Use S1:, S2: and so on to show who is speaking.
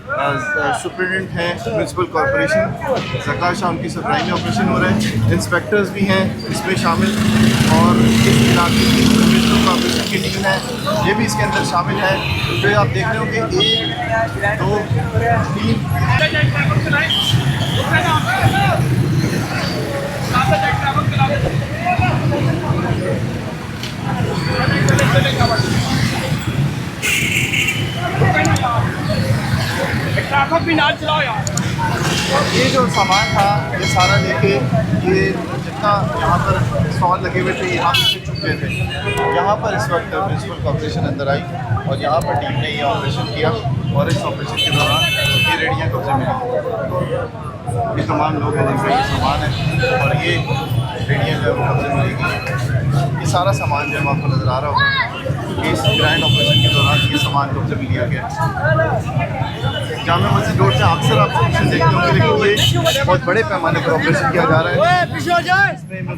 S1: Superintendent हैं municipal corporation Zaka Shah, उनकी supply में ऑपरेशन हो रहा है। इंस्पेक्टर्स भी हैं इसमें शामिल और इस इलाके की म्यूनसिपल कॉरपोरेशन की टीम है, ये भी इसके अंदर शामिल है। तो आप देख रहे हो कि 1 2
S2: ट्रैफिक भी ना चलाओ यार।
S1: ये जो सामान था ये सारा लेके ये जितना यहाँ पर स्टॉल लगे हुए थे यहाँ से चुप गए थे। यहाँ पर इस वक्त म्यूनसिपल कॉर्पोरेशन अंदर आई और यहाँ पर टीम ने ये ऑपरेशन किया और इस ऑपरेशन के दौरान ये रेडियाँ कब्जे में ली। ये तमाम लोग हैं जिनका ये सामान है और ये रेडियाँ जो है वो कब्जे में लेगी। ये सारा सामान जो है आपको नज़र आ रहा होगा कि इस ग्रैंड ऑपरेशन के दौरान ये सामान कब्जे में लिया गया। जामा मस्जिद रोड से अक्सर आप ऑपरेशन देखते होंगे, लेकिन ये बहुत बड़े पैमाने पर ऑपरेशन किया जा रहा है। इसमें